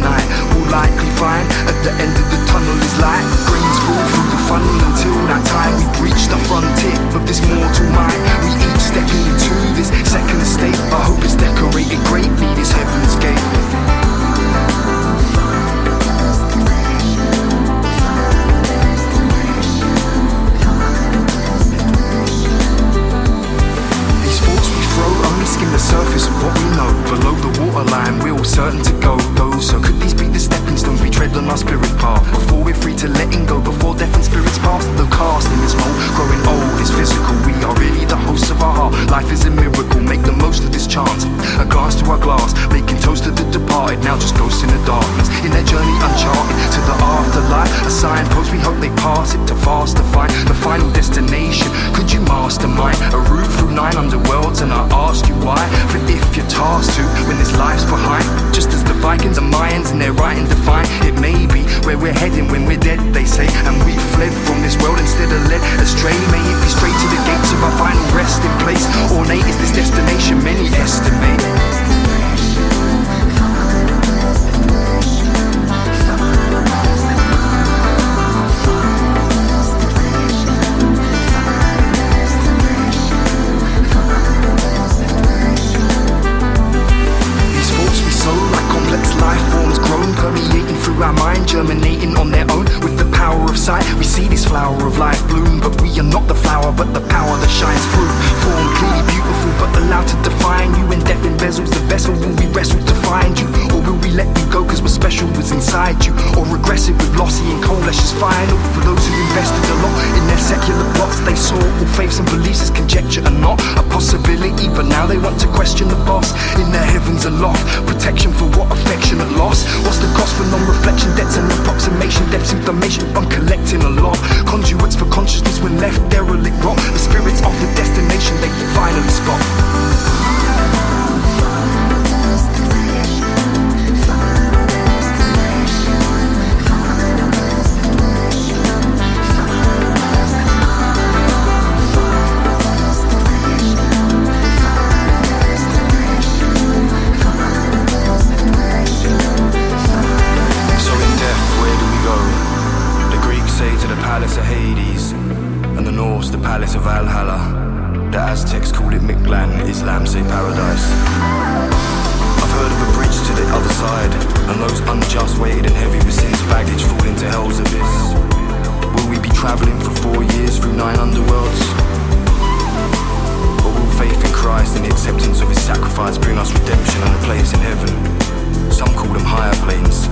night. We'll likely find at the end of the tunnel is light. Grains fall through the funnel until that time we breach the frontier of this mortal mind. We each stepping into this second estate. I hope it's decorated greatly, this heaven's gate. Skim the surface of what we know. Below the waterline, we're all certain to go. So could these be the stepping stones we tread on our spirit path? Before we're free to letting go, before death and spirits pass. The cast in this mold, growing old is physical. We are really the hosts of our heart. Life is a miracle, make the most of this chance. A glance to our glass, making toast to the departed. Now just ghosts in the darkness, in their journey uncharted to the afterlife. A signpost, we hope they pass it to fast to find the final destination. Could you mastermind a route through 9 underworlds? And I ask you why, for if you're tasked to, when this life's behind, just as the Vikings and Mayans in their writing define, it may be where we're heading when we're dead, they say, and we fled from this world instead of led astray. May it be straight to the gates of our final resting place. Ornate is this destination many estimate. Our mind germinating on their own with the power of sight. We see this flower of life bloom, but we are not the flower, but the power that shines through. Form clearly beautiful, but allowed to define you. When death embezzles the vessel, will we wrestle to find you? Or will we let you go cause what's special was inside you? Or regressive with lossy and coalesce is final. For those who invested a lot in their secular plots, they saw all faiths and beliefs as conjecture and not a possibility. But now they want to question the boss in their heavens aloft. Protection for what? Affectionate loss. What's the cost for non-reflection? Debts and approximation, depths information I'm collecting a lot. Conduits for consciousness when left derelict rot. The spirits of the destination they finally spot. Palace of Hades, and the Norse the Palace of Valhalla. The Aztecs called it Mictlan, Islam say paradise. I've heard of a bridge to the other side, and those unjust weighted and heavy with sin's baggage fall into hell's abyss. Will we be travelling for 4 years through 9 underworlds? Or will faith in Christ and the acceptance of his sacrifice bring us redemption and a place in heaven? Some call them higher planes,